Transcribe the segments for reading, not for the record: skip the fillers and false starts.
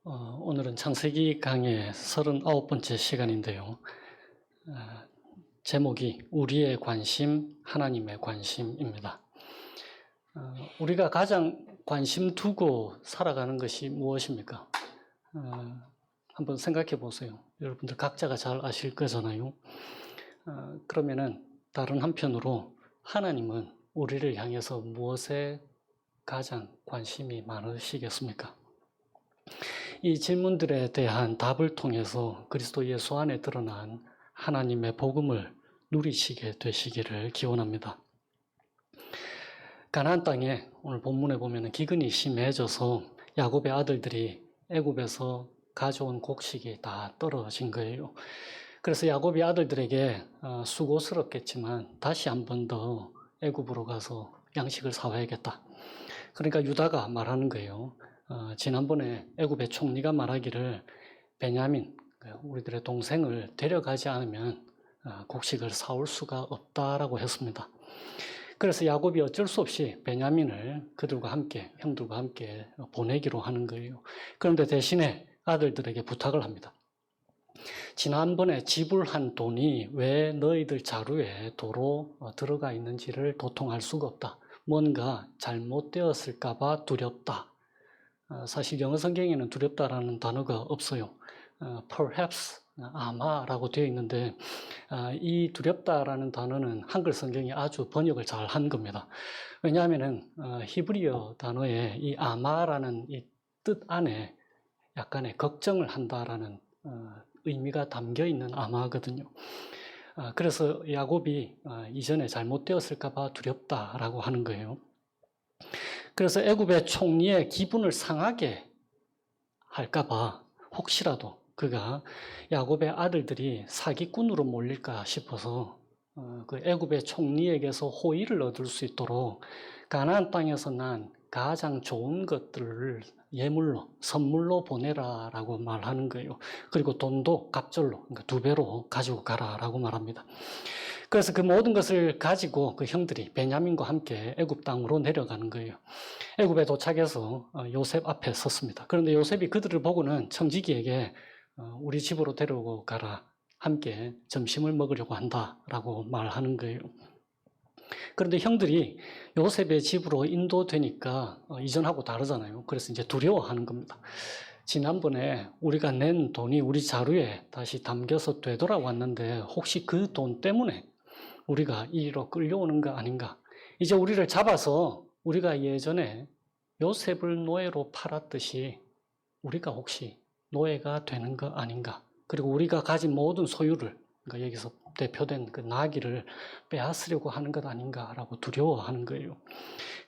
오늘은 창세기 강의 39번째 시간인데요. 제목이 우리의 관심, 하나님의 관심입니다. 우리가 가장 관심 두고 살아가는 것이 무엇입니까? 한번 생각해 보세요. 여러분들 각자가 잘 아실 거잖아요. 그러면은 다른 한편으로 하나님은 우리를 향해서 무엇에 가장 관심이 많으시겠습니까? 이 질문들에 대한 답을 통해서 그리스도 예수 안에 드러난 하나님의 복음을 누리시게 되시기를 기원합니다. 가나안 땅에 오늘 본문에 보면 기근이 심해져서 야곱의 아들들이 애굽에서 가져온 곡식이 다 떨어진 거예요. 그래서 야곱이 아들들에게 수고스럽겠지만 다시 한 번 더 애굽으로 가서 양식을 사와야겠다. 그러니까 유다가 말하는 거예요. 지난번에 애굽의 총리가 말하기를 베냐민, 우리들의 동생을 데려가지 않으면 곡식을 사올 수가 없다라고 했습니다. 그래서 야곱이 어쩔 수 없이 베냐민을 그들과 함께, 형들과 함께 보내기로 하는 거예요. 그런데 대신에 아들들에게 부탁을 합니다. 지난번에 지불한 돈이 왜 너희들 자루에 도로 들어가 있는지를 도통할 수가 없다. 뭔가 잘못되었을까 봐 두렵다. 사실 영어 성경에는 두렵다라는 단어가 없어요. perhaps, 아마라고 되어 있는데 이 두렵다라는 단어는 한글 성경이 아주 번역을 잘 한 겁니다. 왜냐하면은 히브리어 단어에 이 아마라는 이 뜻 안에 약간의 걱정을 한다라는 의미가 담겨 있는 아마거든요. 그래서 야곱이 이전에 잘못되었을까 봐 두렵다라고 하는 거예요. 그래서 애굽의 총리의 기분을 상하게 할까 봐 혹시라도 그가 야곱의 아들들이 사기꾼으로 몰릴까 싶어서 그 애굽의 총리에게서 호의를 얻을 수 있도록 가나안 땅에서 난 가장 좋은 것들을 예물로, 선물로 보내라라고 말하는 거예요. 그리고 돈도 갑절로, 그러니까 2배로 가지고 가라라고 말합니다. 그래서 그 모든 것을 가지고 그 형들이 베냐민과 함께 애굽 땅으로 내려가는 거예요. 애굽에 도착해서 요셉 앞에 섰습니다. 그런데 요셉이 그들을 보고는 청지기에게 우리 집으로 데려오고 가라. 함께 점심을 먹으려고 한다라고 말하는 거예요. 그런데 형들이 요셉의 집으로 인도되니까 이전하고 다르잖아요. 그래서 이제 두려워하는 겁니다. 지난번에 우리가 낸 돈이 우리 자루에 다시 담겨서 되돌아왔는데 혹시 그 돈 때문에 우리가 이리로 끌려오는 거 아닌가? 이제 우리를 잡아서 우리가 예전에 요셉을 노예로 팔았듯이 우리가 혹시 노예가 되는 거 아닌가? 그리고 우리가 가진 모든 소유를, 그러니까 여기서 대표된 그 나귀를 빼앗으려고 하는 것 아닌가라고 두려워하는 거예요.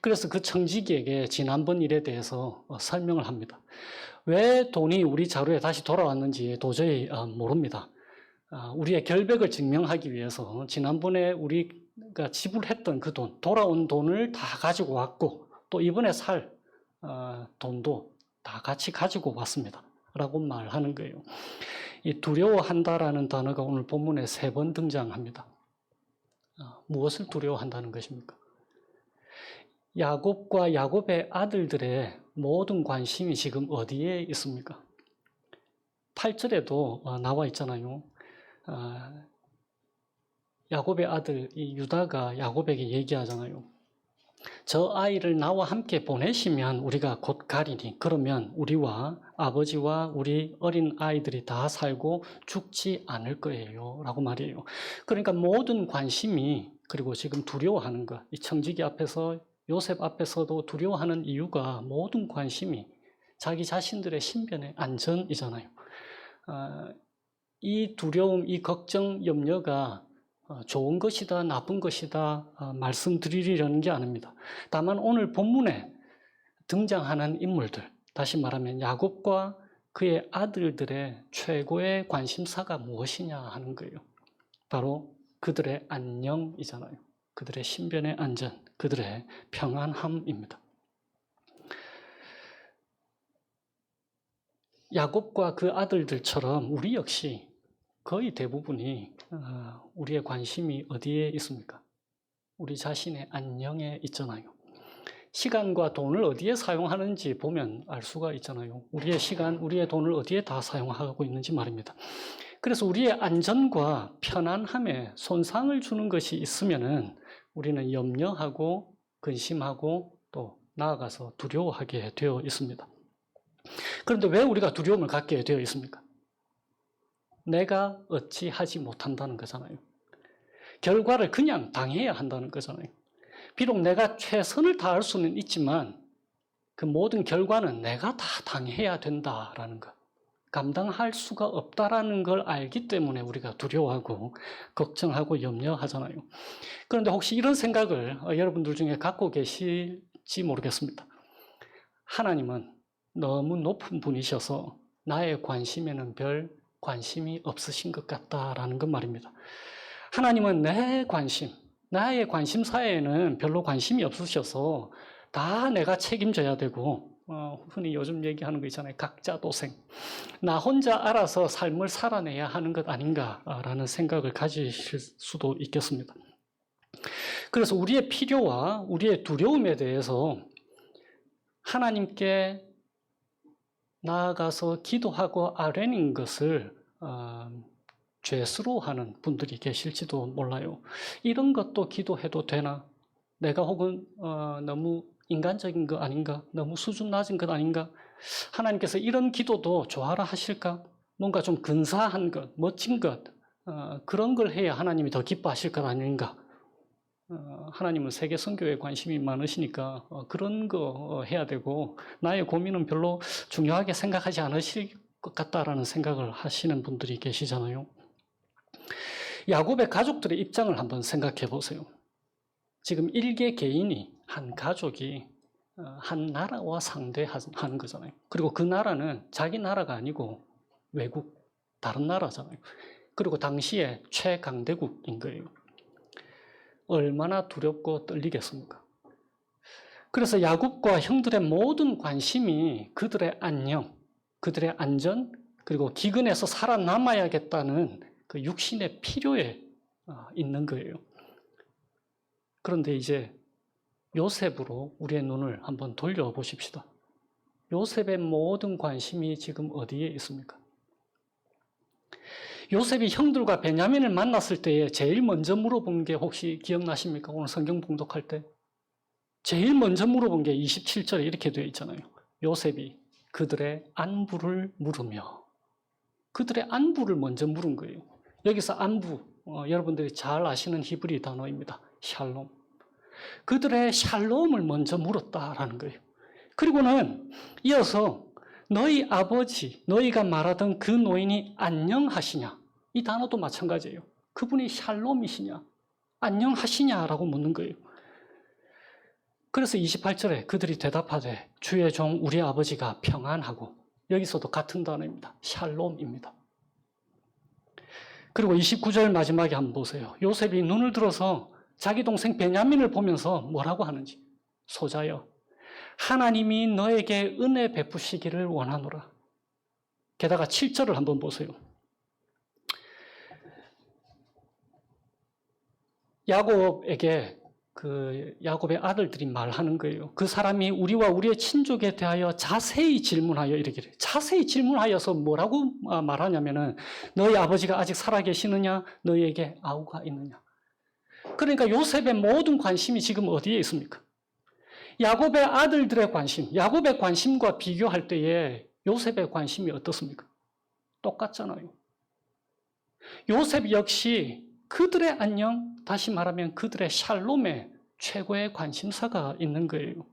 그래서 그 청지기에게 지난번 일에 대해서 설명을 합니다. 왜 돈이 우리 자루에 다시 돌아왔는지 도저히 모릅니다. 우리의 결백을 증명하기 위해서 지난번에 우리가 지불했던 그 돈, 돌아온 돈을 다 가지고 왔고 또 이번에 살 돈도 다 같이 가지고 왔습니다. 라고 말하는 거예요. 이 두려워한다라는 단어가 오늘 본문에 3번 등장합니다. 무엇을 두려워한다는 것입니까? 야곱과 야곱의 아들들의 모든 관심이 지금 어디에 있습니까? 8절에도 나와 있잖아요. 야곱의 아들 이 유다가 야곱에게 얘기하잖아요. 저 아이를 나와 함께 보내시면 우리가 곧 가리니 그러면 우리와 아버지와 우리 어린 아이들이 다 살고 죽지 않을 거예요 라고 말이에요. 그러니까 모든 관심이, 그리고 지금 두려워하는 것, 이 청지기 앞에서 요셉 앞에서도 두려워하는 이유가 모든 관심이 자기 자신들의 신변의 안전이잖아요. 이 두려움, 이 걱정, 염려가 좋은 것이다, 나쁜 것이다 말씀드리려는 게 아닙니다. 다만 오늘 본문에 등장하는 인물들, 다시 말하면 야곱과 그의 아들들의 최고의 관심사가 무엇이냐 하는 거예요. 바로 그들의 안녕이잖아요. 그들의 신변의 안전, 그들의 평안함입니다. 야곱과 그 아들들처럼 우리 역시 거의 대부분이 우리의 관심이 어디에 있습니까? 우리 자신의 안녕에 있잖아요. 시간과 돈을 어디에 사용하는지 보면 알 수가 있잖아요. 우리의 시간, 우리의 돈을 어디에 다 사용하고 있는지 말입니다. 그래서 우리의 안전과 편안함에 손상을 주는 것이 있으면은 우리는 염려하고 근심하고 또 나아가서 두려워하게 되어 있습니다. 그런데 왜 우리가 두려움을 갖게 되어 있습니까? 내가 어찌 하지 못한다는 거잖아요. 결과를 그냥 당해야 한다는 거잖아요. 비록 내가 최선을 다할 수는 있지만 그 모든 결과는 내가 다 당해야 된다라는 것. 감당할 수가 없다라는 걸 알기 때문에 우리가 두려워하고 걱정하고 염려하잖아요. 그런데 혹시 이런 생각을 여러분들 중에 갖고 계실지 모르겠습니다. 하나님은 너무 높은 분이셔서 나의 관심에는 별 관심이 없으신 것 같다라는 것 말입니다. 하나님은 내 관심, 나의 관심사에는 별로 관심이 없으셔서 다 내가 책임져야 되고 흔히 요즘 얘기하는 거 있잖아요. 각자 도생. 나 혼자 알아서 삶을 살아내야 하는 것 아닌가라는 생각을 가지실 수도 있겠습니다. 그래서 우리의 필요와 우리의 두려움에 대해서 하나님께 나아가서 기도하고 아뢰는 것을 죄스러워하는 분들이 계실지도 몰라요. 이런 것도 기도해도 되나? 내가 혹은 너무 인간적인 거 아닌가? 너무 수준 낮은 것 아닌가? 하나님께서 이런 기도도 좋아라 하실까? 뭔가 좀 근사한 것, 멋진 것, 그런 걸 해야 하나님이 더 기뻐하실 것 아닌가? 하나님은 세계 선교에 관심이 많으시니까 그런 거 해야 되고 나의 고민은 별로 중요하게 생각하지 않으실 것 같다라는 생각을 하시는 분들이 계시잖아요. 야곱의 가족들의 입장을 한번 생각해 보세요. 지금 일개 개인이, 한 가족이 한 나라와 상대하는 거잖아요. 그리고 그 나라는 자기 나라가 아니고 외국, 다른 나라잖아요. 그리고 당시에 최강대국인 거예요. 얼마나 두렵고 떨리겠습니까? 그래서 야곱과 형들의 모든 관심이 그들의 안녕, 그들의 안전, 그리고 기근에서 살아남아야겠다는 그 육신의 필요에 있는 거예요. 그런데 이제 요셉으로 우리의 눈을 한번 돌려보십시다. 요셉의 모든 관심이 지금 어디에 있습니까? 요셉이 형들과 베냐민을 만났을 때에 제일 먼저 물어본 게 혹시 기억나십니까? 오늘 성경 봉독할 때. 제일 먼저 물어본 게 27절에 이렇게 되어 있잖아요. 요셉이 그들의 안부를 물으며. 그들의 안부를 먼저 물은 거예요. 여기서 안부, 여러분들이 잘 아시는 히브리 단어입니다. 샬롬. 그들의 샬롬을 먼저 물었다라는 거예요. 그리고는 이어서 너희 아버지, 너희가 말하던 그 노인이 안녕하시냐? 이 단어도 마찬가지예요. 그분이 샬롬이시냐? 안녕하시냐라고 묻는 거예요. 그래서 28절에 그들이 대답하되 주의 종 우리 아버지가 평안하고, 여기서도 같은 단어입니다. 샬롬입니다. 그리고 29절 마지막에 한번 보세요. 요셉이 눈을 들어서 자기 동생 베냐민을 보면서 뭐라고 하는지. 소자여, 하나님이 너에게 은혜 베푸시기를 원하노라. 게다가 7절을 한번 보세요. 야곱에게 야곱의 아들들이 말하는 거예요. 그 사람이 우리와 우리의 친족에 대하여 자세히 질문하여 이르기를. 자세히 질문하여서 뭐라고 말하냐면은 너희 아버지가 아직 살아계시느냐? 너희에게 아우가 있느냐? 그러니까 요셉의 모든 관심이 지금 어디에 있습니까? 야곱의 아들들의 관심, 야곱의 관심과 비교할 때에 요셉의 관심이 어떻습니까? 똑같잖아요. 요셉 역시 그들의 안녕, 다시 말하면 그들의 샬롬에 최고의 관심사가 있는 거예요.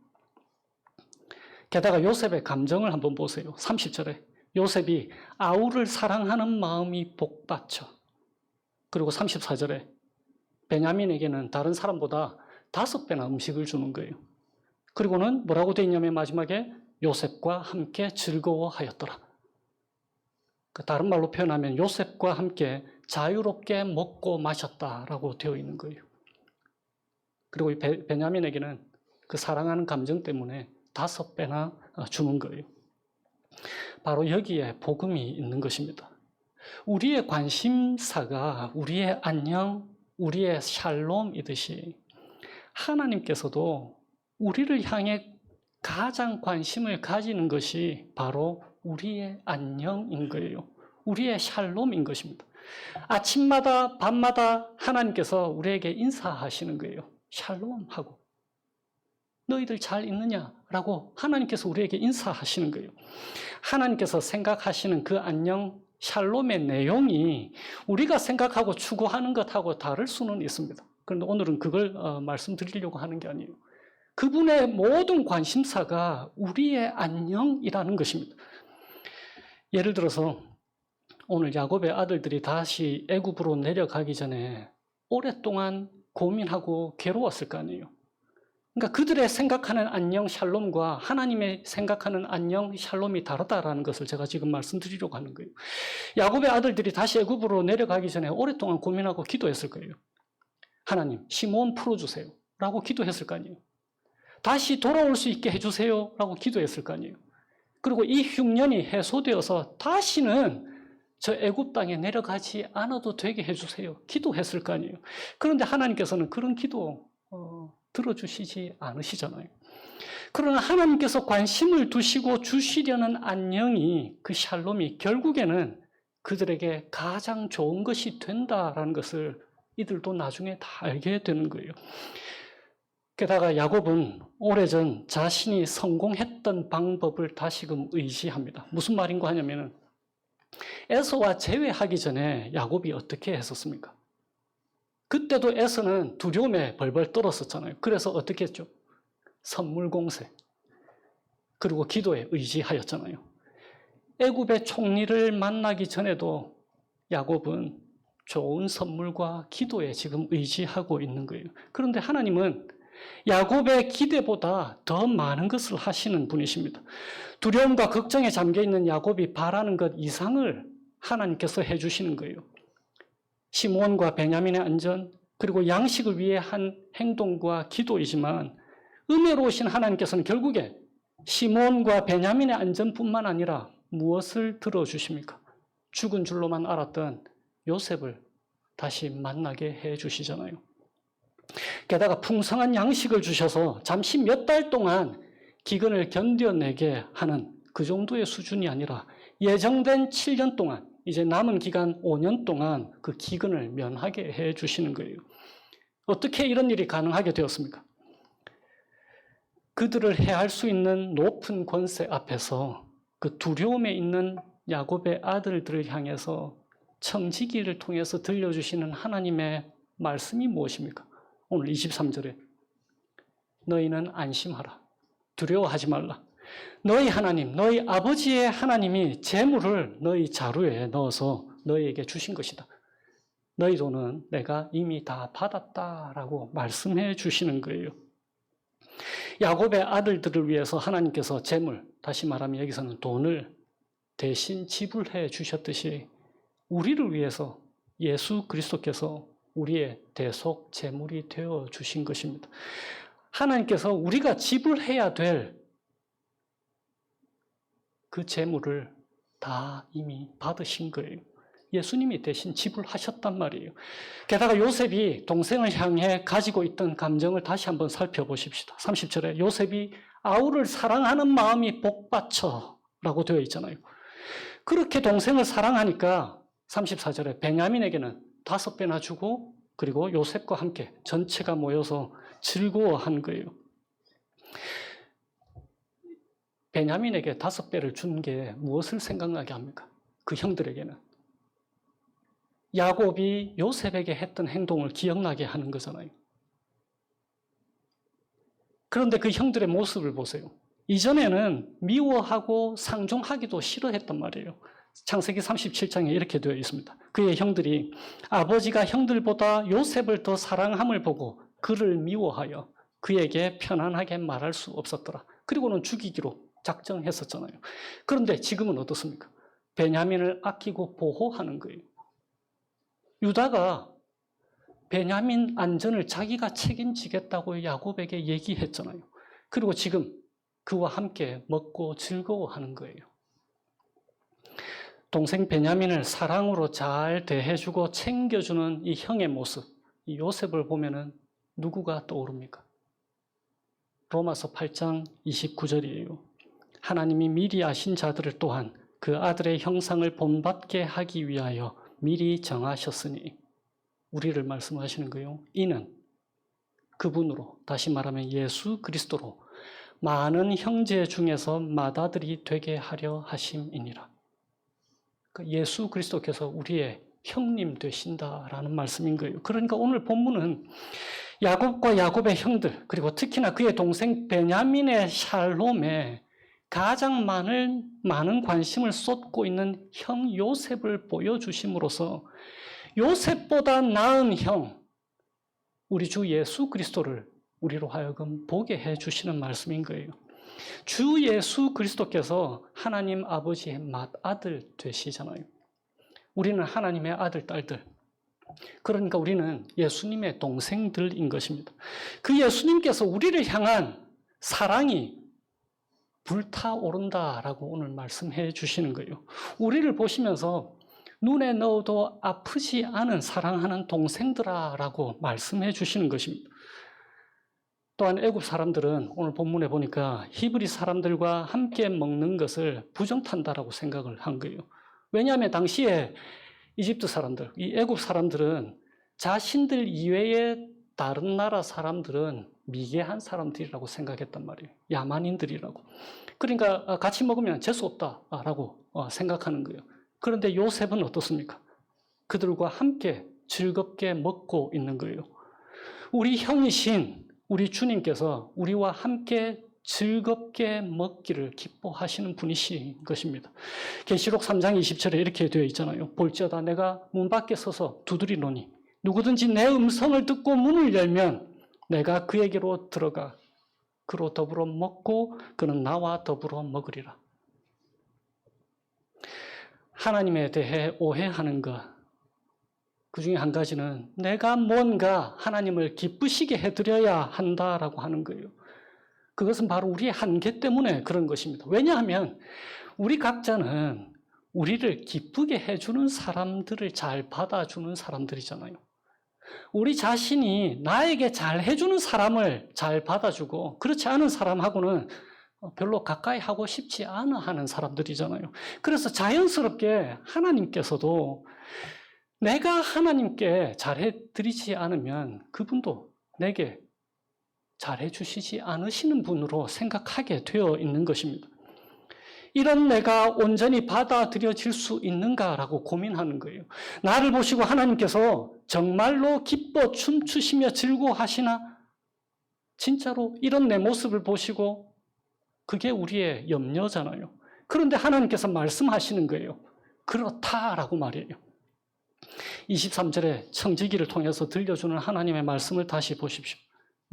게다가 요셉의 감정을 한번 보세요. 30절에 요셉이 아우를 사랑하는 마음이 복받쳐. 그리고 34절에 베냐민에게는 다른 사람보다 5배나 음식을 주는 거예요. 그리고는 뭐라고 되어 있냐면 마지막에 요셉과 함께 즐거워하였더라. 다른 말로 표현하면 요셉과 함께 자유롭게 먹고 마셨다라고 되어 있는 거예요. 그리고 베냐민에게는 그 사랑하는 감정 때문에 5배나 주는 거예요. 바로 여기에 복음이 있는 것입니다. 우리의 관심사가 우리의 안녕, 우리의 샬롬이듯이 하나님께서도 우리를 향해 가장 관심을 가지는 것이 바로 우리의 안녕인 거예요. 우리의 샬롬인 것입니다. 아침마다 밤마다 하나님께서 우리에게 인사하시는 거예요. 샬롬하고. 너희들 잘 있느냐라고 하나님께서 우리에게 인사하시는 거예요. 하나님께서 생각하시는 그 안녕, 샬롬의 내용이 우리가 생각하고 추구하는 것하고 다를 수는 있습니다. 그런데 오늘은 그걸 말씀드리려고 하는 게 아니에요. 그분의 모든 관심사가 우리의 안녕이라는 것입니다. 예를 들어서 오늘 야곱의 아들들이 다시 애굽으로 내려가기 전에 오랫동안 고민하고 괴로웠을 거 아니에요. 그러니까 그들의 생각하는 안녕 샬롬과 하나님의 생각하는 안녕 샬롬이 다르다라는 것을 제가 지금 말씀드리려고 하는 거예요. 야곱의 아들들이 다시 애굽으로 내려가기 전에 오랫동안 고민하고 기도했을 거예요. 하나님, 시몬 풀어주세요 라고 기도했을 거 아니에요. 다시 돌아올 수 있게 해주세요 라고 기도했을 거 아니에요. 그리고 이 흉년이 해소되어서 다시는 저 애굽 땅에 내려가지 않아도 되게 해주세요. 기도했을 거 아니에요. 그런데 하나님께서는 그런 기도 들어주시지 않으시잖아요. 그러나 하나님께서 관심을 두시고 주시려는 안녕이, 그 샬롬이 결국에는 그들에게 가장 좋은 것이 된다라는 것을 이들도 나중에 다 알게 되는 거예요. 게다가 야곱은 오래전 자신이 성공했던 방법을 다시금 의지합니다. 무슨 말인가 하냐면은 에서와 재회하기 전에 야곱이 어떻게 했었습니까? 그때도 에서는 두려움에 벌벌 떨었었잖아요. 그래서 어떻게 했죠? 선물 공세, 그리고 기도에 의지하였잖아요. 애굽의 총리를 만나기 전에도 야곱은 좋은 선물과 기도에 지금 의지하고 있는 거예요. 그런데 하나님은 야곱의 기대보다 더 많은 것을 하시는 분이십니다. 두려움과 걱정에 잠겨있는 야곱이 바라는 것 이상을 하나님께서 해주시는 거예요. 시므온과 베냐민의 안전, 그리고 양식을 위해 한 행동과 기도이지만 은혜로우신 하나님께서는 결국에 시므온과 베냐민의 안전뿐만 아니라 무엇을 들어주십니까? 죽은 줄로만 알았던 요셉을 다시 만나게 해주시잖아요. 게다가 풍성한 양식을 주셔서 잠시 몇 달 동안 기근을 견뎌내게 하는 그 정도의 수준이 아니라 예정된 7년 동안, 이제 남은 기간 5년 동안 그 기근을 면하게 해주시는 거예요. 어떻게 이런 일이 가능하게 되었습니까? 그들을 해할 수 있는 높은 권세 앞에서 그 두려움에 있는 야곱의 아들들을 향해서 청지기를 통해서 들려주시는 하나님의 말씀이 무엇입니까? 오늘 23절에 너희는 안심하라. 두려워하지 말라. 너희 하나님, 너희 아버지의 하나님이 재물을 너희 자루에 넣어서 너희에게 주신 것이다. 너희 돈은 내가 이미 다 받았다라고 말씀해 주시는 거예요. 야곱의 아들들을 위해서 하나님께서 재물, 다시 말하면 여기서는 돈을 대신 지불해 주셨듯이 우리를 위해서 예수 그리스도께서 우리의 대속 재물이 되어 주신 것입니다. 하나님께서 우리가 지불해야 될 그 재물을 다 이미 받으신 거예요. 예수님이 대신 지불하셨단 말이에요. 게다가 요셉이 동생을 향해 가지고 있던 감정을 다시 한번 살펴보십시다. 30절에 요셉이 아우를 사랑하는 마음이 복받쳐 라고 되어 있잖아요. 그렇게 동생을 사랑하니까 34절에 베냐민에게는 5배나 주고 그리고 요셉과 함께 전체가 모여서 즐거워한 거예요. 베냐민에게 5배를 준 게 무엇을 생각나게 합니까? 그 형들에게는 야곱이 요셉에게 했던 행동을 기억나게 하는 거잖아요. 그런데 그 형들의 모습을 보세요. 이전에는 미워하고 상종하기도 싫어했단 말이에요. 창세기 37장에 이렇게 되어 있습니다. 그의 형들이 아버지가 형들보다 요셉을 더 사랑함을 보고 그를 미워하여 그에게 편안하게 말할 수 없었더라. 그리고는 죽이기로 작정했었잖아요. 그런데 지금은 어떻습니까? 베냐민을 아끼고 보호하는 거예요. 유다가 베냐민 안전을 자기가 책임지겠다고 야곱에게 얘기했잖아요. 그리고 지금 그와 함께 먹고 즐거워하는 거예요. 동생 베냐민을 사랑으로 잘 대해주고 챙겨주는 이 형의 모습, 이 요셉을 보면은 누구가 떠오릅니까? 로마서 8장 29절이에요. 하나님이 미리 아신 자들을 또한 그 아들의 형상을 본받게 하기 위하여 미리 정하셨으니, 우리를 말씀하시는 거예요. 이는 그분으로, 다시 말하면 예수 그리스도로 많은 형제 중에서 맏아들이 되게 하려 하심이니라. 예수 그리스도께서 우리의 형님 되신다라는 말씀인 거예요. 그러니까 오늘 본문은 야곱과 야곱의 형들, 그리고 특히나 그의 동생 베냐민의 샬롬에 가장 많은 관심을 쏟고 있는 형 요셉을 보여주심으로써 요셉보다 나은 형, 우리 주 예수 그리스도를 우리로 하여금 보게 해주시는 말씀인 거예요. 주 예수 그리스도께서 하나님 아버지의 맏아들 되시잖아요. 우리는 하나님의 아들, 딸들. 그러니까 우리는 예수님의 동생들인 것입니다. 그 예수님께서 우리를 향한 사랑이 불타오른다라고 오늘 말씀해 주시는 거예요. 우리를 보시면서 눈에 넣어도 아프지 않은 사랑하는 동생들아라고 말씀해 주시는 것입니다. 또한 애굽 사람들은 오늘 본문에 보니까 히브리 사람들과 함께 먹는 것을 부정탄다라고 생각을 한 거예요. 왜냐하면 당시에 이집트 사람들, 이 애굽 사람들은 자신들 이외의 다른 나라 사람들은 미개한 사람들이라고 생각했단 말이에요. 야만인들이라고. 그러니까 같이 먹으면 재수 없다라고 생각하는 거예요. 그런데 요셉은 어떻습니까? 그들과 함께 즐겁게 먹고 있는 거예요. 우리 형이신 우리 주님께서 우리와 함께 즐겁게 먹기를 기뻐하시는 분이신 것입니다. 계시록 3장 20절에 이렇게 되어 있잖아요. 볼지어다 내가 문 밖에 서서 두드리노니 누구든지 내 음성을 듣고 문을 열면 내가 그에게로 들어가 그로 더불어 먹고 그는 나와 더불어 먹으리라. 하나님에 대해 오해하는 것, 그 중에 한 가지는 내가 뭔가 하나님을 기쁘시게 해드려야 한다라고 하는 거예요. 그것은 바로 우리의 한계 때문에 그런 것입니다. 왜냐하면 우리 각자는 우리를 기쁘게 해주는 사람들을 잘 받아주는 사람들이잖아요. 우리 자신이 나에게 잘 해주는 사람을 잘 받아주고 그렇지 않은 사람하고는 별로 가까이 하고 싶지 않아 하는 사람들이잖아요. 그래서 자연스럽게 하나님께서도 내가 하나님께 잘해드리지 않으면 그분도 내게 잘해주시지 않으시는 분으로 생각하게 되어 있는 것입니다. 이런 내가 온전히 받아들여질 수 있는가라고 고민하는 거예요. 나를 보시고 하나님께서 정말로 기뻐 춤추시며 즐거워하시나? 진짜로 이런 내 모습을 보시고 그게 우리의 염려잖아요. 그런데 하나님께서 말씀하시는 거예요. 그렇다라고 말이에요. 23절에 청지기를 통해서 들려주는 하나님의 말씀을 다시 보십시오.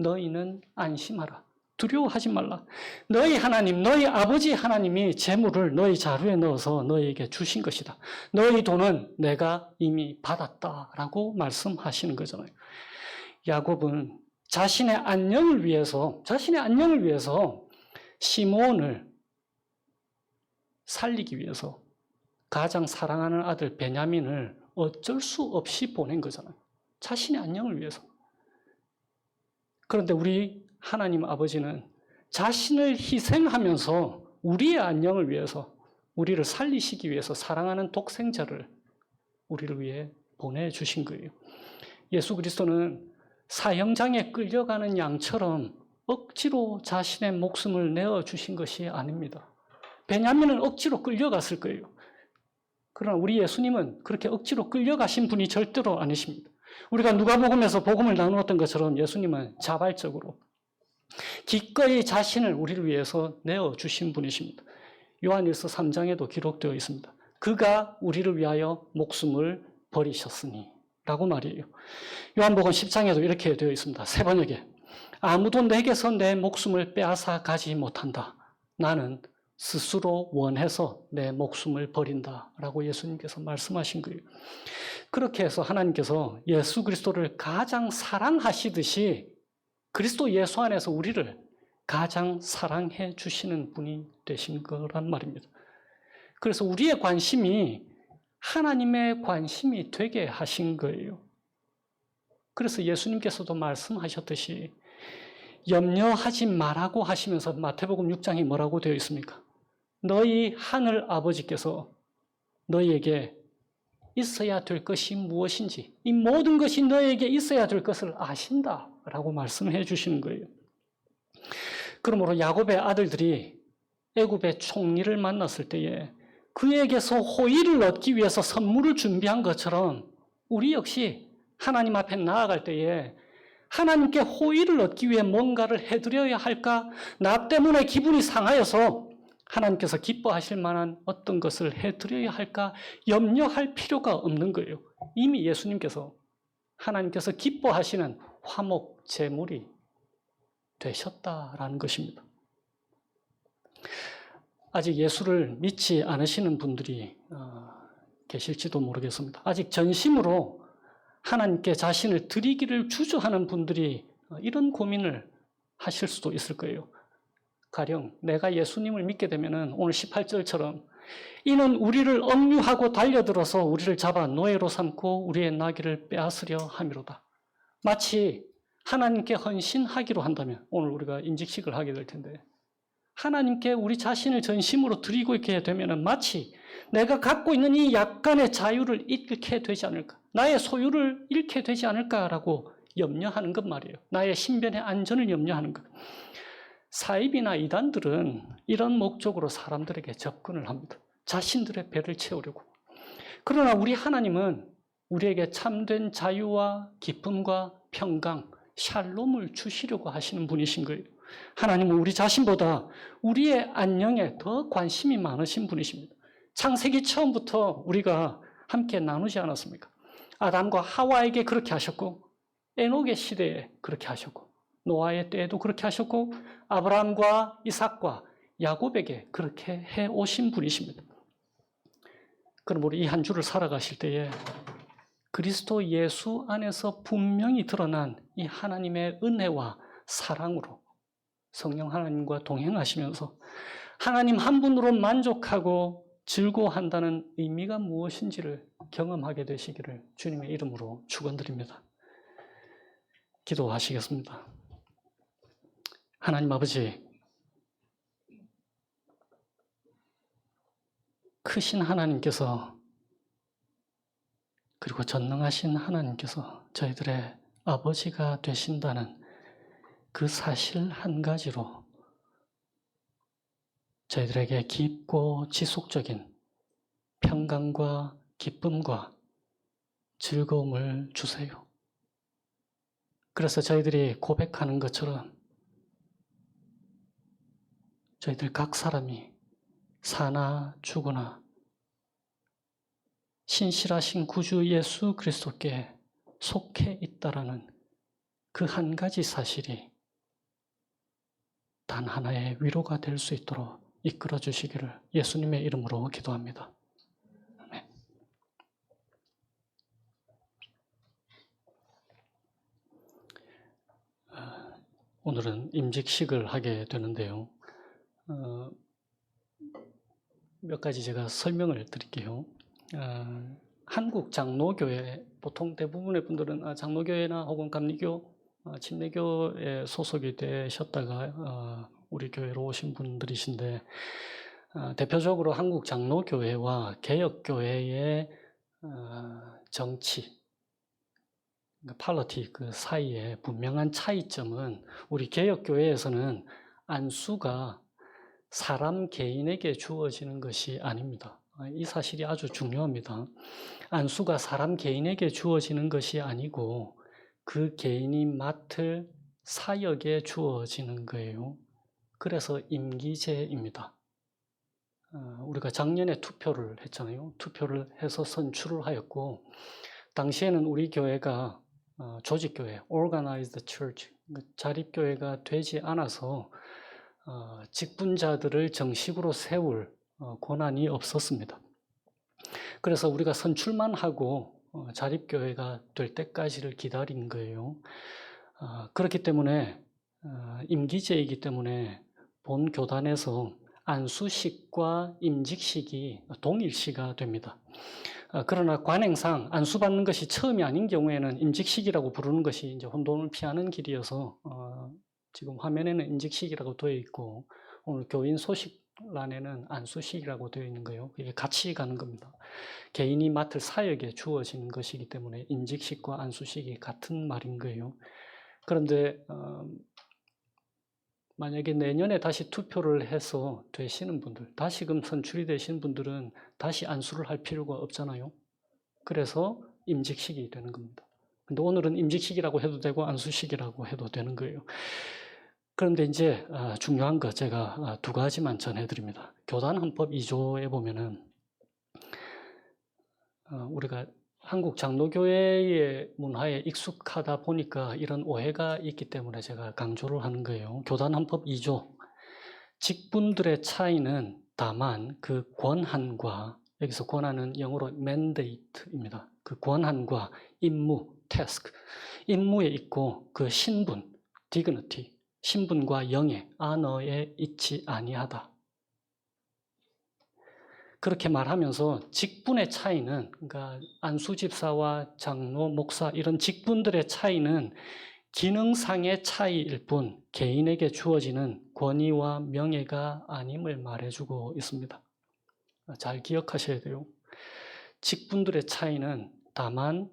너희는 안심하라. 두려워하지 말라. 너희 하나님, 너희 아버지 하나님이 재물을 너희 자루에 넣어서 너희에게 주신 것이다. 너희 돈은 내가 이미 받았다라고 말씀하시는 거잖아요. 야곱은 자신의 안녕을 위해서 시므온을 살리기 위해서 가장 사랑하는 아들 베냐민을 어쩔 수 없이 보낸 거잖아요. 자신의 안녕을 위해서. 그런데 우리 하나님 아버지는 자신을 희생하면서 우리의 안녕을 위해서, 우리를 살리시기 위해서 사랑하는 독생자를 우리를 위해 보내주신 거예요. 예수 그리스도는 사형장에 끌려가는 양처럼 억지로 자신의 목숨을 내어주신 것이 아닙니다. 베냐민은 억지로 끌려갔을 거예요. 그러나 우리 예수님은 그렇게 억지로 끌려가신 분이 절대로 아니십니다. 우리가 누가복음에서 복음을 나누었던 것처럼 예수님은 자발적으로 기꺼이 자신을 우리를 위해서 내어주신 분이십니다. 요한일서 3장에도 기록되어 있습니다. 그가 우리를 위하여 목숨을 버리셨으니 라고 말이에요. 요한복음 10장에도 이렇게 되어 있습니다. 세 번역에 아무도 내게서 내 목숨을 빼앗아 가지 못한다. 나는 스스로 원해서 내 목숨을 버린다 라고 예수님께서 말씀하신 거예요. 그렇게 해서 하나님께서 예수 그리스도를 가장 사랑하시듯이 그리스도 예수 안에서 우리를 가장 사랑해 주시는 분이 되신 거란 말입니다. 그래서 우리의 관심이 하나님의 관심이 되게 하신 거예요. 그래서 예수님께서도 말씀하셨듯이 염려하지 말라고 하시면서 마태복음 6장에 뭐라고 되어 있습니까? 너희 하늘 아버지께서 너희에게 있어야 될 것이 무엇인지, 이 모든 것이 너에게 있어야 될 것을 아신다라고 말씀해 주시는 거예요. 그러므로 야곱의 아들들이 애굽의 총리를 만났을 때에 그에게서 호의를 얻기 위해서 선물을 준비한 것처럼 우리 역시 하나님 앞에 나아갈 때에 하나님께 호의를 얻기 위해 뭔가를 해드려야 할까? 나 때문에 기분이 상하여서 하나님께서 기뻐하실 만한 어떤 것을 해드려야 할까? 염려할 필요가 없는 거예요. 이미 예수님께서 하나님께서 기뻐하시는 화목 제물이 되셨다라는 것입니다. 아직 예수를 믿지 않으시는 분들이 계실지도 모르겠습니다. 아직 전심으로 하나님께 자신을 드리기를 주저하는 분들이 이런 고민을 하실 수도 있을 거예요. 가령 내가 예수님을 믿게 되면 오늘 18절처럼 이는 우리를 억류하고 달려들어서 우리를 잡아 노예로 삼고 우리의 나귀를 빼앗으려 함이로다. 마치 하나님께 헌신하기로 한다면 오늘 우리가 인직식을 하게 될 텐데 하나님께 우리 자신을 전심으로 드리고 있게 되면 마치 내가 갖고 있는 이 약간의 자유를 잃게 되지 않을까, 나의 소유를 잃게 되지 않을까라고 염려하는 것 말이에요. 나의 신변의 안전을 염려하는 것. 사입이나 이단들은 이런 목적으로 사람들에게 접근을 합니다. 자신들의 배를 채우려고. 그러나 우리 하나님은 우리에게 참된 자유와 기쁨과 평강, 샬롬을 주시려고 하시는 분이신 거예요. 하나님은 우리 자신보다 우리의 안녕에 더 관심이 많으신 분이십니다. 창세기 처음부터 우리가 함께 나누지 않았습니까? 아담과 하와에게 그렇게 하셨고 에녹의 시대에 그렇게 하셨고 노아의 때에도 그렇게 하셨고 아브라함과 이삭과 야곱에게 그렇게 해오신 분이십니다. 그럼 우리 이 한 주를 살아가실 때에 그리스도 예수 안에서 분명히 드러난 이 하나님의 은혜와 사랑으로 성령 하나님과 동행하시면서 하나님 한 분으로 만족하고 즐거워한다는 의미가 무엇인지를 경험하게 되시기를 주님의 이름으로 축원드립니다. 기도하시겠습니다. 하나님 아버지, 크신 하나님께서 그리고 전능하신 하나님께서 저희들의 아버지가 되신다는 그 사실 한 가지로 저희들에게 깊고 지속적인 평강과 기쁨과 즐거움을 주세요. 그래서 저희들이 고백하는 것처럼 저희들 각 사람이 사나 죽으나 신실하신 구주 예수 그리스도께 속해 있다라는 그 한 가지 사실이 단 하나의 위로가 될 수 있도록 이끌어 주시기를 예수님의 이름으로 기도합니다. 아멘. 오늘은 임직식을 하게 되는데요. 몇 가지 제가 설명을 드릴게요. 한국 장로교회, 보통 대부분의 분들은 장로교회나 혹은 감리교, 침례교에 소속이 되셨다가 우리 교회로 오신 분들이신데 대표적으로 한국 장로교회와 개혁교회의 정치, 폴리틱 사이에 분명한 차이점은 우리 개혁교회에서는 안수가 사람 개인에게 주어지는 것이 아닙니다. 이 사실이 아주 중요합니다. 안수가 사람 개인에게 주어지는 것이 아니고 그 개인이 맡을 사역에 주어지는 거예요. 그래서 임기제입니다. 우리가 작년에 투표를 했잖아요. 투표를 해서 선출을 하였고 당시에는 우리 교회가 조직교회, organized church, 자립교회가 되지 않아서 직분자들을 정식으로 세울 권한이 없었습니다. 그래서 우리가 선출만 하고 자립교회가 될 때까지를 기다린 거예요. 그렇기 때문에 임기제이기 때문에 본 교단에서 안수식과 임직식이 동일시가 됩니다. 그러나 관행상 안수받는 것이 처음이 아닌 경우에는 임직식이라고 부르는 것이 이제 혼돈을 피하는 길이어서 지금 화면에는 임직식이라고 되어 있고 오늘 교인 소식란에는 안수식이라고 되어 있는 거예요. 이게 같이 가는 겁니다. 개인이 맡을 사역에 주어지는 것이기 때문에 임직식과 안수식이 같은 말인 거예요. 그런데 만약에 내년에 다시 투표를 해서 되시는 분들, 다시금 선출이 되신 분들은 다시 안수를 할 필요가 없잖아요. 그래서 임직식이 되는 겁니다. 근데 오늘은 임직식이라고 해도 되고 안수식이라고 해도 되는 거예요. 그런데 이제 중요한 거 제가 두 가지만 전해드립니다. 교단헌법 2조에 보면은 우리가 한국 장로교회의 문화에 익숙하다 보니까 이런 오해가 있기 때문에 제가 강조를 하는 거예요. 교단헌법 2조. 직분들의 차이는 다만 그 권한과, 여기서 권한은 영어로 mandate입니다. 그 권한과 임무, task. 임무에 있고 그 신분, dignity, 신분과 영예, honor에 있지 아니하다. 그렇게 말하면서 직분의 차이는, 그러니까 안수집사와 장로, 목사 이런 직분들의 차이는 기능상의 차이일 뿐 개인에게 주어지는 권위와 명예가 아님을 말해주고 있습니다. 잘 기억하셔야 돼요. 직분들의 차이는 다만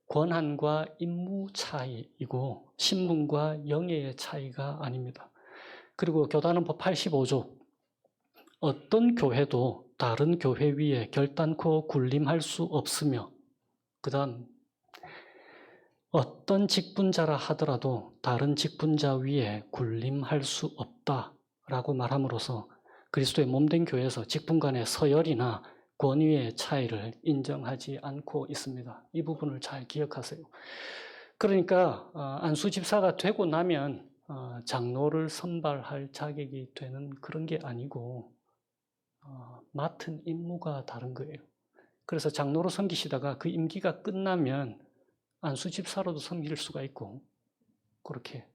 권한과 임무 차이이고 신분과 영예의 차이가 아닙니다. 그리고 교단헌법 85조. 어떤 교회도 다른 교회 위에 결단코 군림할 수 없으며, 그 다음 어떤 직분자라 하더라도 다른 직분자 위에 군림할 수 없다라고 말함으로써 그리스도의 몸된 교회에서 직분 간의 서열이나 권위의 차이를 인정하지 않고 있습니다. 이 부분을 잘 기억하세요. 그러니까 안수집사가 되고 나면 장로를 선발할 자격이 되는 그런 게 아니고 맡은 임무가 다른 거예요. 그래서 장로로 섬기시다가 그 임기가 끝나면 안수집사로도 섬길 수가 있고 그렇게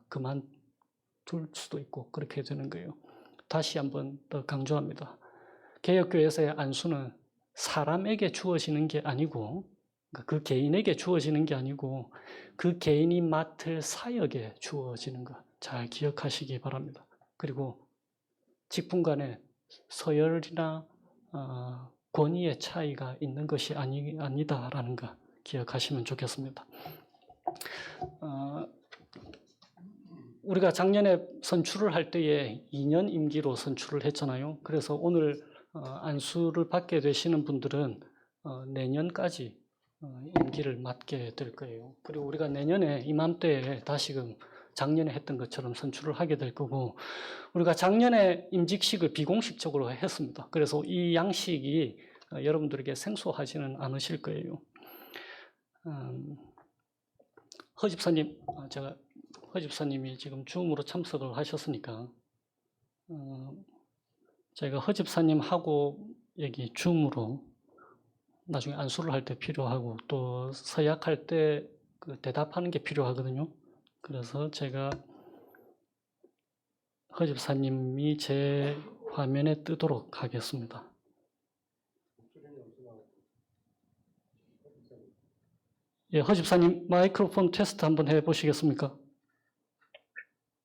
그만둘 수도 있고 그렇게 되는 거예요. 다시 한번 더 강조합니다. 개혁교회에서의 안수는 사람에게 주어지는 게 아니고, 그 개인에게 주어지는 게 아니고 그 개인이 맡을 사역에 주어지는 것 잘 기억하시기 바랍니다. 그리고 직분 간의 서열이나 권위의 차이가 있는 것이 아니다라는 것 기억하시면 좋겠습니다. 우리가 작년에 선출을 할 때에 2년 임기로 선출을 했잖아요. 그래서 오늘 안수를 받게 되시는 분들은 내년까지 임기를 맡게 될 거예요. 그리고 우리가 내년에 이맘때에 다시금 작년에 했던 것처럼 선출을 하게 될 거고, 우리가 작년에 임직식을 비공식적으로 했습니다. 그래서 이 양식이 여러분들에게 생소하지는 않으실 거예요. 허 집사님이 지금 줌으로 참석을 하셨으니까 제가 허 집사님하고 여기 줌으로 나중에 안수를 할 때 필요하고 또 서약할 때 그 대답하는 게 필요하거든요. 그래서 제가 허 집사님이 제 화면에 뜨도록 하겠습니다. 예, 허 집사님 마이크로폰 테스트 한번 해보시겠습니까?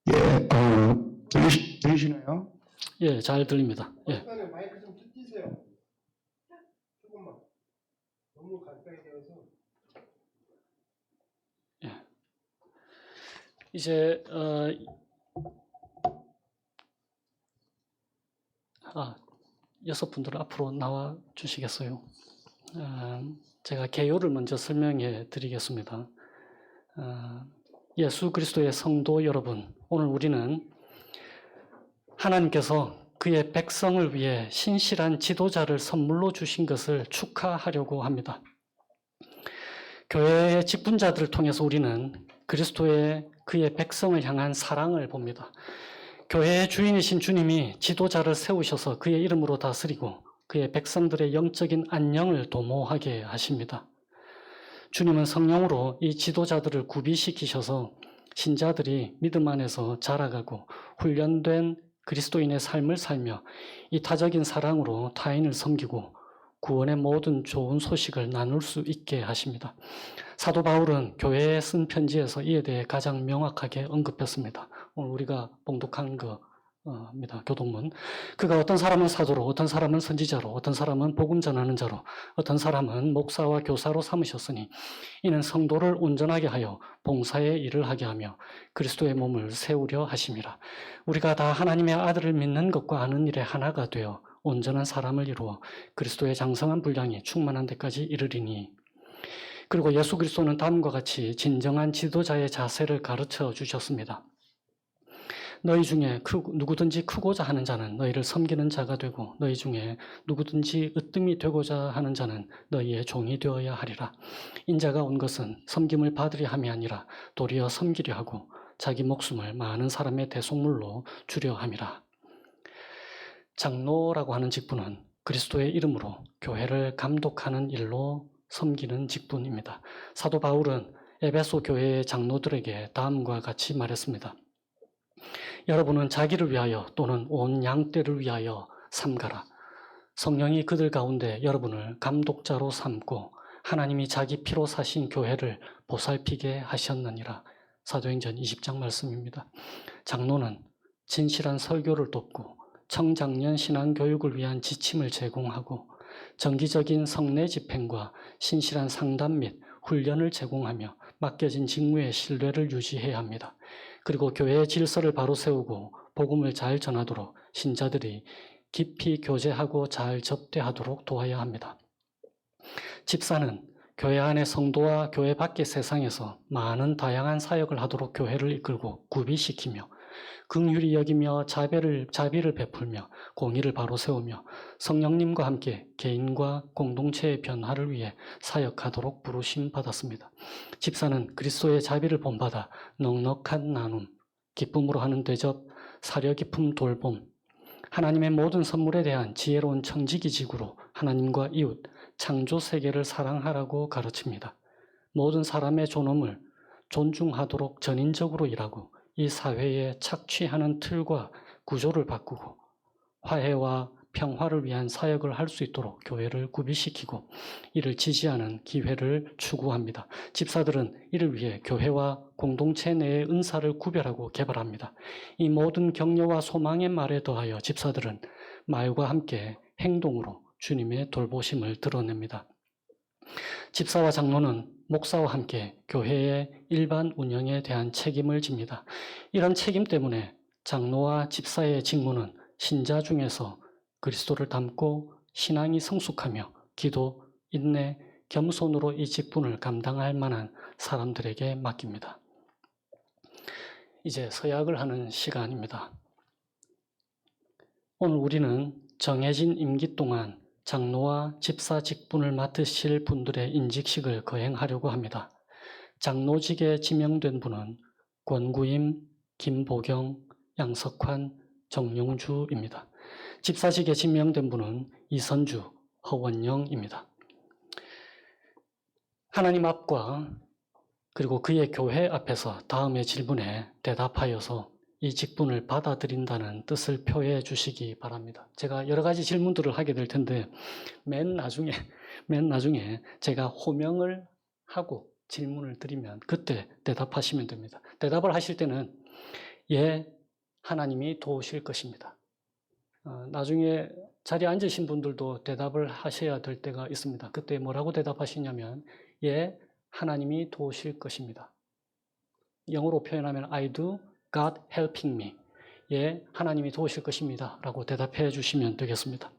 예, 들리시나요? 예, 잘 들립니다. 예. 마이크 좀 뜯기세요. 조금만. 너무 가까이 되어서. 예. 이제 6분들 앞으로 나와 주시겠어요? 제가 개요를 먼저 설명해 드리겠습니다. 예수 그리스도의 성도 여러분, 오늘 우리는 하나님께서 그의 백성을 위해 신실한 지도자를 선물로 주신 것을 축하하려고 합니다. 교회의 직분자들을 통해서 우리는 그리스도의 그의 백성을 향한 사랑을 봅니다. 교회의 주인이신 주님이 지도자를 세우셔서 그의 이름으로 다스리고 그의 백성들의 영적인 안녕을 도모하게 하십니다. 주님은 성령으로 이 지도자들을 구비시키셔서 신자들이 믿음 안에서 자라가고 훈련된 그리스도인의 삶을 살며 이타적인 사랑으로 타인을 섬기고 구원의 모든 좋은 소식을 나눌 수 있게 하십니다. 사도 바울은 교회에 쓴 편지에서 이에 대해 가장 명확하게 언급했습니다. 오늘 우리가 봉독한 겁니다. 교독문. 그가 어떤 사람은 사도로, 어떤 사람은 선지자로, 어떤 사람은 복음 전하는 자로, 어떤 사람은 목사와 교사로 삼으셨으니 이는 성도를 온전하게 하여 봉사의 일을 하게 하며 그리스도의 몸을 세우려 하심이라. 우리가 다 하나님의 아들을 믿는 것과 아는 일에 하나가 되어 온전한 사람을 이루어 그리스도의 장성한 분량이 충만한 데까지 이르리니. 그리고 예수 그리스도는 다음과 같이 진정한 지도자의 자세를 가르쳐 주셨습니다. 너희 중에 누구든지 크고자 하는 자는 너희를 섬기는 자가 되고 너희 중에 누구든지 으뜸이 되고자 하는 자는 너희의 종이 되어야 하리라. 인자가 온 것은 섬김을 받으려 함이 아니라 도리어 섬기려 하고 자기 목숨을 많은 사람의 대속물로 주려 함이라. 장로라고 하는 직분은 그리스도의 이름으로 교회를 감독하는 일로 섬기는 직분입니다. 사도 바울은 에베소 교회의 장로들에게 다음과 같이 말했습니다. 여러분은 자기를 위하여 또는 온 양떼를 위하여 삼가라. 성령이 그들 가운데 여러분을 감독자로 삼고 하나님이 자기 피로 사신 교회를 보살피게 하셨느니라. 사도행전 20장 말씀입니다. 장로는 진실한 설교를 돕고 청장년 신앙 교육을 위한 지침을 제공하고 정기적인 성례 집행과 신실한 상담 및 훈련을 제공하며 맡겨진 직무의 신뢰를 유지해야 합니다. 그리고 교회의 질서를 바로 세우고 복음을 잘 전하도록 신자들이 깊이 교제하고 잘 접대하도록 도와야 합니다. 집사는 교회 안의 성도와 교회 밖의 세상에서 많은 다양한 사역을 하도록 교회를 이끌고 구비시키며 긍휼히 여기며 자비를 베풀며 공의를 바로 세우며 성령님과 함께 개인과 공동체의 변화를 위해 사역하도록 부르심 받았습니다. 집사는 그리스도의 자비를 본받아 넉넉한 나눔, 기쁨으로 하는 대접, 사려 깊은 돌봄, 하나님의 모든 선물에 대한 지혜로운 청지기직으로 하나님과 이웃, 창조 세계를 사랑하라고 가르칩니다. 모든 사람의 존엄을 존중하도록 전인적으로 일하고 이 사회에 착취하는 틀과 구조를 바꾸고 화해와 평화를 위한 사역을 할 수 있도록 교회를 구비시키고 이를 지지하는 기회를 추구합니다. 집사들은 이를 위해 교회와 공동체 내의 은사를 구별하고 개발합니다. 이 모든 격려와 소망의 말에 더하여 집사들은 말과 함께 행동으로 주님의 돌보심을 드러냅니다. 집사와 장로는 목사와 함께 교회의 일반 운영에 대한 책임을 집니다. 이런 책임 때문에 장로와 집사의 직무는 신자 중에서 그리스도를 닮고 신앙이 성숙하며 기도, 인내, 겸손으로 이 직분을 감당할 만한 사람들에게 맡깁니다. 이제 서약을 하는 시간입니다. 오늘 우리는 정해진 임기 동안 장로와 집사 직분을 맡으실 분들의 인직식을 거행하려고 합니다. 장로직에 지명된 분은 권구임, 김보경, 양석환, 정용주입니다. 집사직에 지명된 분은 이선주, 허원영입니다. 하나님 앞과 그리고 그의 교회 앞에서 다음의 질문에 대답하여서 이 직분을 받아들인다는 뜻을 표해 주시기 바랍니다. 제가 여러 가지 질문들을 하게 될 텐데 맨 나중에 제가 호명을 하고 질문을 드리면 그때 대답하시면 됩니다. 대답을 하실 때는 예, 하나님이 도우실 것입니다. 나중에 자리에 앉으신 분들도 대답을 하셔야 될 때가 있습니다. 그때 뭐라고 대답하시냐면 예, 하나님이 도우실 것입니다. 영어로 표현하면 I do, God helping me. 예, 하나님이 도우실 것입니다. 라고 대답해 주시면 되겠습니다.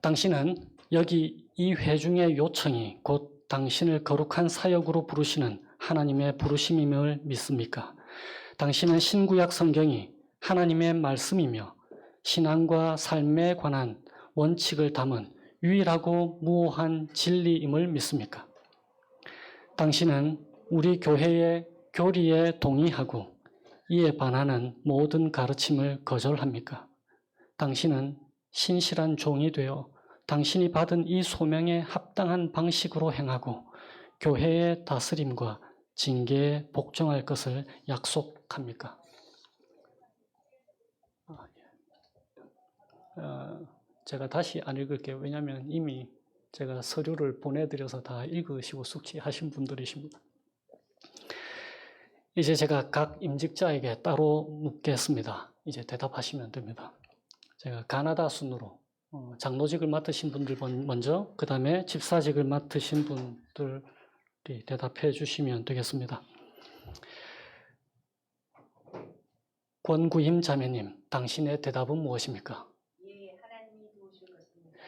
당신은 여기 이 회중의 요청이 곧 당신을 거룩한 사역으로 부르시는 하나님의 부르심임을 믿습니까? 당신은 신구약 성경이 하나님의 말씀이며 신앙과 삶에 관한 원칙을 담은 유일하고 무오한 진리임을 믿습니까? 당신은 우리 교회의 교리에 동의하고 이에 반하는 모든 가르침을 거절합니까? 당신은 신실한 종이 되어 당신이 받은 이 소명에 합당한 방식으로 행하고 교회의 다스림과 징계에 복종할 것을 약속합니까? 제가 다시 안 읽을게요. 왜냐하면 이미 제가 서류를 보내드려서 다 읽으시고 숙지하신 분들이십니다. 이제 제가 각 임직자에게 따로 묻겠습니다. 이제 대답하시면 됩니다. 제가 가나다 순으로 장로직을 맡으신 분들 먼저, 그 다음에 집사직을 맡으신 분들이 대답해 주시면 되겠습니다. 권구임 자매님, 당신의 대답은 무엇입니까? 예, 하나님이 도우실 것입니다.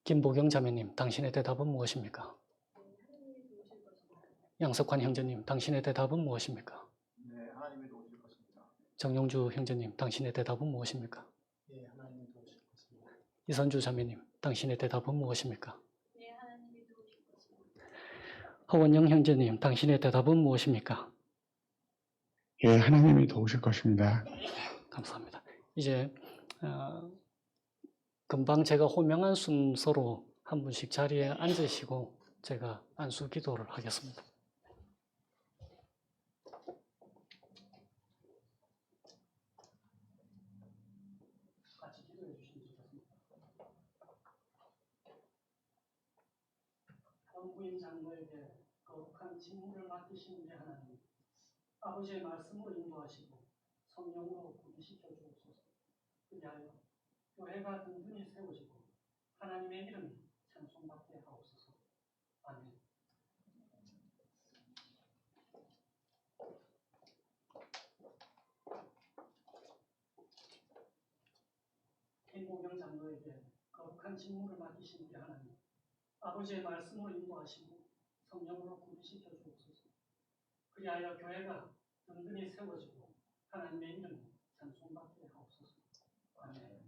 김보경 자매님, 당신의 대답은 무엇입니까? 하나님이 도우실 것입니다. 양석환 형제님, 당신의 대답은 무엇입니까? 네, 하나님이 도우실 것입니다. 정용주 형제님, 당신의 대답은 무엇입니까? 예, 하나님이 도우실 것입니다. 이선주 자매님, 당신의 대답은 무엇입니까? 예, 하나님이 도우실 것입니다. 허원영 형제님, 당신의 대답은 무엇입니까? 예, 하나님이 도우실 것입니다. 감사합니다. 이제 금방 제가 호명한 순서로 한 분씩 자리에 앉으시고 제가 안수 기도를 하겠습니다. 같이 기도해 주시면 좋겠습니다. 권구임 장로에게 거룩한 직무를 맡기신 우리 하나님, 아버지의 말씀으로 인도하시고 성령으로 구비시켜 주옵소서. 그리하여 교회가 든든히 세워지고 하나님의 이름이 찬송받게 하옵소서. 아멘. 김보경 장로에게 거룩한 직무를 맡기신 우리 하나님, 아버지의 말씀으로 인도하시고 성령으로 구비시켜 주옵소서. 그리하여 교회가 든든히 세워지고 하나님의 이름이 찬송받게 하옵소서. 아멘.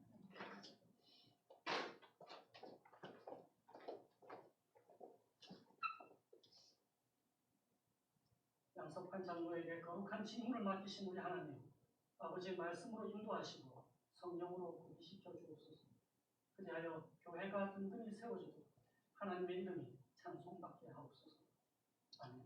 양석환 장로에게 거룩한 직무를 맡기신 우리 하나님, 아버지의 말씀으로 인도하시고 성령으로 구비시켜 주옵소서. 그리하여 교회가 든든히 세워지고 하나님의 이름이 찬송받게 하옵소서. 아멘.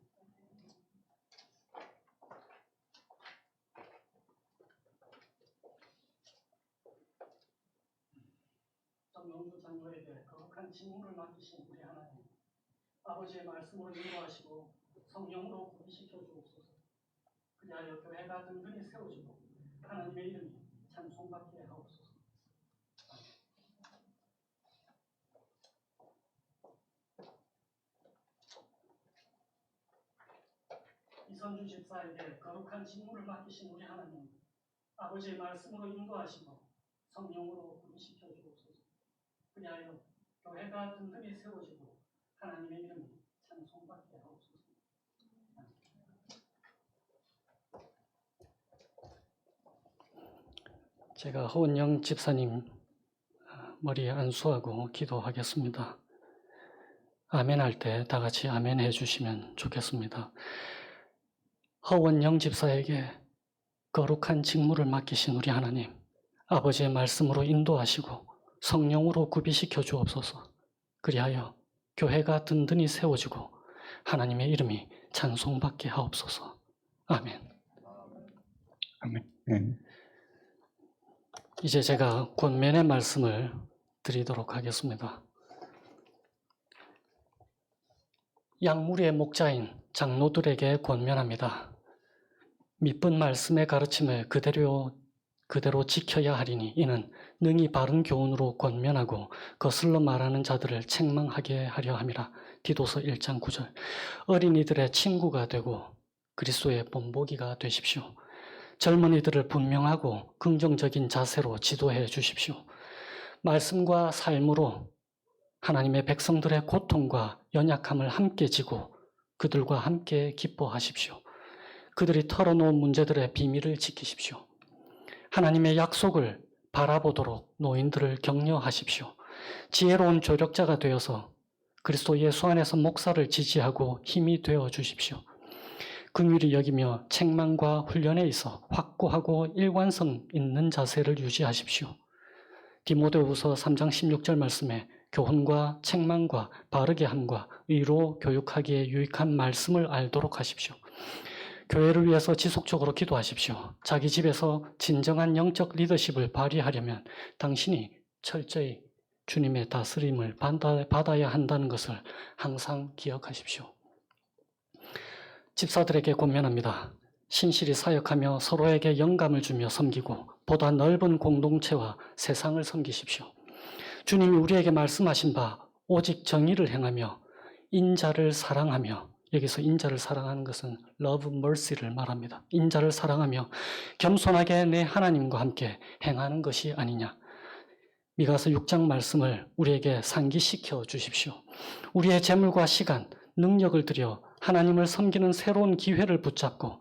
정용주 장로에게 거룩한 직무를 맡기신 우리 하나님, 아버지의 말씀으로 인도하시고 성령으로 구비시켜 주옵소서. 그리하여 교회가 든든히 세워지고 하나님의 이름이 찬송받게 하옵소서. 이선주 집사에게 거룩한 직무를 맡기신 우리 하나님, 아버지의 말씀으로 인도하시고 성령으로 구비시켜 주옵소서. 그리하여 교회가 든든히 세워지고 하나님의 이름이 찬송받게 하옵소서. 제가 허은영 집사님 머리에 안수하고 기도하겠습니다. 아멘 할 때 다 같이 아멘 해주시면 좋겠습니다. 허원영 집사에게 거룩한 직무를 맡기신 우리 하나님, 아버지의 말씀으로 인도하시고 성령으로 구비시켜 주옵소서. 그리하여 교회가 든든히 세워지고 하나님의 이름이 찬송받게 하옵소서. 아멘. 아멘. 네. 이제 제가 권면의 말씀을 드리도록 하겠습니다. 양무리의 목자인 장로들에게 권면합니다. 믿은 말씀의 가르침을 그대로 지켜야 하리니 이는 능히 바른 교훈으로 권면하고 거슬러 말하는 자들을 책망하게 하려 함이라. 디도서 1장 9절. 어린이들의 친구가 되고 그리스도의 본보기가 되십시오. 젊은이들을 분명하고 긍정적인 자세로 지도해 주십시오. 말씀과 삶으로 하나님의 백성들의 고통과 연약함을 함께 지고 그들과 함께 기뻐하십시오. 그들이 털어놓은 문제들의 비밀을 지키십시오. 하나님의 약속을 바라보도록 노인들을 격려하십시오. 지혜로운 조력자가 되어서 그리스도 예수 안에서 목사를 지지하고 힘이 되어 주십시오. 긍휼히 여기며 책망과 훈련에 있어 확고하고 일관성 있는 자세를 유지하십시오. 디모데후서 3장 16절 말씀에 교훈과 책망과 바르게 함과 의로 교육하기에 유익한 말씀을 알도록 하십시오. 교회를 위해서 지속적으로 기도하십시오. 자기 집에서 진정한 영적 리더십을 발휘하려면 당신이 철저히 주님의 다스림을 받아야 한다는 것을 항상 기억하십시오. 집사들에게 권면합니다. 신실히 사역하며 서로에게 영감을 주며 섬기고 보다 넓은 공동체와 세상을 섬기십시오. 주님이 우리에게 말씀하신 바 오직 정의를 행하며 인자를 사랑하며, 여기서 인자를 사랑하는 것은 love mercy를 말합니다. 인자를 사랑하며 겸손하게 내 하나님과 함께 행하는 것이 아니냐. 미가서 6장 말씀을 우리에게 상기시켜 주십시오. 우리의 재물과 시간, 능력을 들여 하나님을 섬기는 새로운 기회를 붙잡고